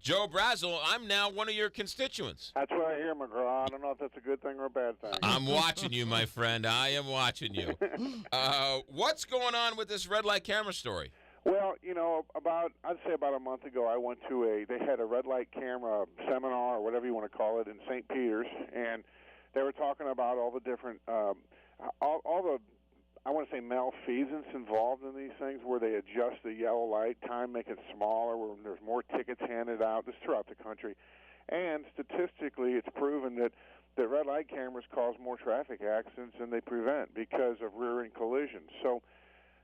Joe Brazil, I'm now one of your constituents. That's what I hear, McGraw. I don't know if that's a good thing or a bad thing. I'm watching you, my friend. I am watching you. What's going on with this red light camera story? Well, I'd say about a month ago, I went to they had a red light camera seminar, or whatever you want to call it, in St. Peter's, and they were talking about all the different, all the, I want to say, malfeasance involved in these things, where they adjust the yellow light time, make it smaller, where there's more tickets handed out, just throughout the country. And statistically, it's proven that red light cameras cause more traffic accidents than they prevent because of rear-end collisions. So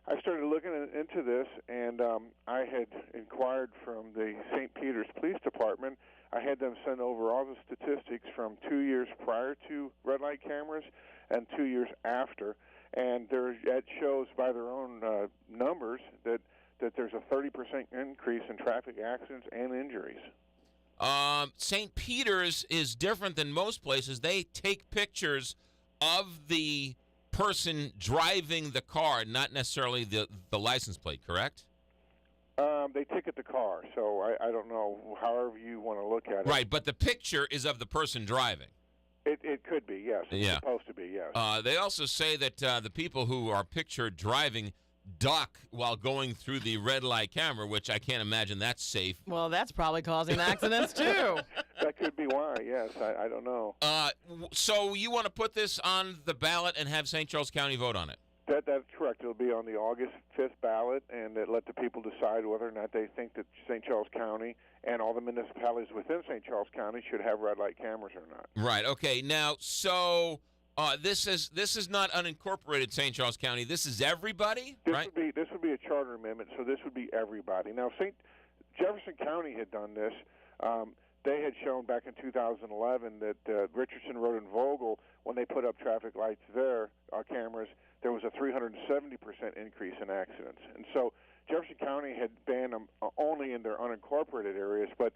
I started looking into this, and I had inquired from the St. Peter's Police Department. I had them send over all the statistics from 2 years prior to red light cameras and 2 years after, and that shows by their own numbers that there's a 30% increase in traffic accidents and injuries. St. Peter's is different than most places. They take pictures of the person driving the car, not necessarily the license plate, correct? They ticket the car, so I don't know, however you want to look at it. Right, but the picture is of the person driving. It could be, yes. It's supposed to be, yes. They also say that the people who are pictured driving duck while going through the red light camera, which I can't imagine that's safe. Well, that's probably causing accidents, too. That could be why, yes. I don't know. So you want to put this on the ballot and have St. Charles County vote on it? That's correct. It'll be on the August 5th ballot, and let the people decide whether or not they think that St. Charles County and all the municipalities within St. Charles County should have red light cameras or not. Right. Okay. Now, so this is not unincorporated St. Charles County. This is everybody, right? This would be a charter amendment, so this would be everybody. Now, Jefferson County had done this. They had shown back in 2011 that Richardson Road and Vogel, when they put up traffic lights there, cameras, there was a 370% increase in accidents. And so Jefferson County had banned them only in their unincorporated areas, but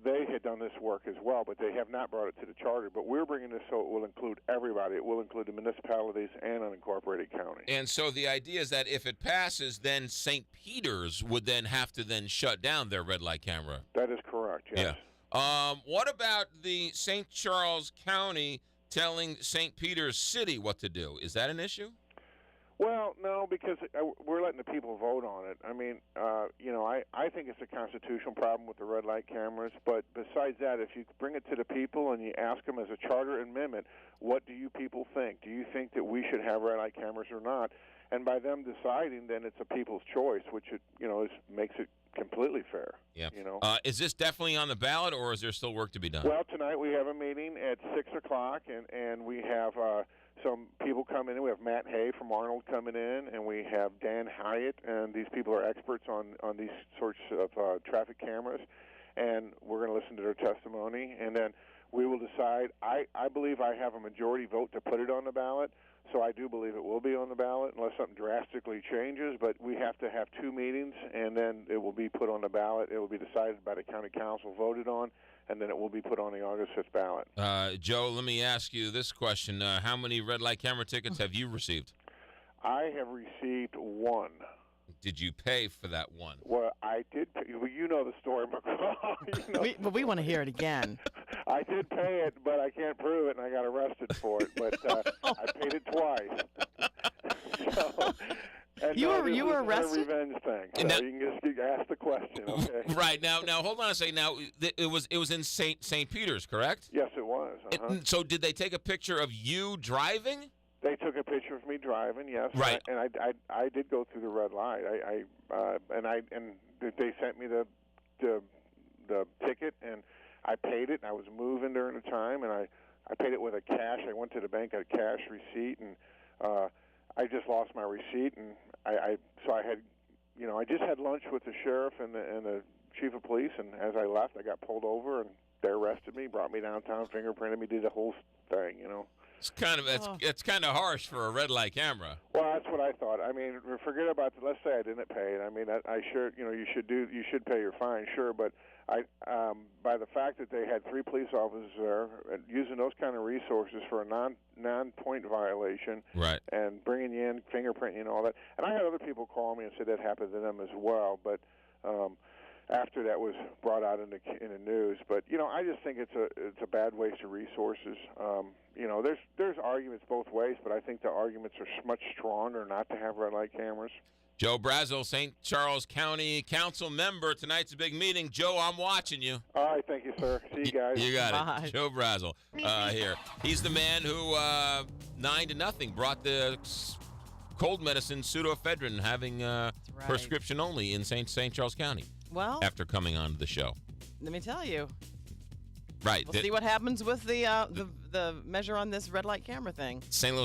they had done this work as well, but they have not brought it to the charter. But we're bringing this so it will include everybody. It will include the municipalities and unincorporated counties. And so the idea is that if it passes, then St. Peter's would then have to then shut down their red light camera. That is correct, yes. Yeah. What about the St. Charles County telling St. Peter's City what to do? Is that an issue? Well, no, because we're letting the people vote on it. I mean, I think it's a constitutional problem with the red light cameras, but besides that, if you bring it to the people and you ask them as a charter amendment, what do you people think? Do you think that we should have red light cameras or not? And by them deciding, then it's a people's choice, which makes it completely fair. Yeah. Is this definitely on the ballot, or is there still work to be done? Well, tonight we have a meeting at 6 o'clock, and we have some people coming in. We have Matt Hay from Arnold coming in, and we have Dan Hyatt, and these people are experts on these sorts of traffic cameras, and we're going to listen to their testimony, and then we will decide. I believe I have a majority vote to put it on the ballot, so I do believe it will be on the ballot unless something drastically changes, but we have to have two meetings, and then it will be put on the ballot. It will be decided by the county council, voted on, and then it will be put on the August 5th ballot. Joe, let me ask you this question. How many red light camera tickets have you received? I have received one. Did you pay for that one? Well, I did pay. Well, you know the story, McGraw. But we want to hear it again. I did pay it, but I can't prove it, and I got arrested for it. But I paid it twice. You were arrested? It's a revenge thing. So you can just ask the question, okay? Right. Now, hold on a second. Now, it was in St. Peter's, correct? Yes, it was. So did they take a picture of you driving? They took a picture of me driving, yes. Right. And I did go through the red light. And they sent me the ticket, and I paid it. And I was moving during the time, and I paid it with a cash. I went to the bank, got a cash receipt, and I just lost my receipt, and I just had lunch with the sheriff and the chief of police, and as I left, I got pulled over, and they arrested me, brought me downtown, fingerprinted me, did the whole thing, It's kind of harsh for a red light camera. Well, that's what I thought. I mean, forget about let's say I didn't pay it. I mean, I sure you should pay your fine, sure, but by the fact that they had 3 police officers there using those kind of resources for a non-point violation, right, and bringing you in, fingerprinting, and all that. And I had other people call me and say that happened to them as well. But after that was brought out in the news. But I just think it's a bad waste of resources. There's arguments both ways, but I think the arguments are much stronger not to have red light cameras. Joe Brazil, St. Charles County Council member. Tonight's a big meeting. Joe, I'm watching you. All right, thank you, sir. See you guys. You got Bye. it. Joe Brazil here. He's the man who 9-0 brought the cold medicine pseudoephedrine, having prescription only in St. Charles County. Well, After coming on the show. let me tell you. Right. We'll see what happens with the measure on this red light camera thing. St. Louis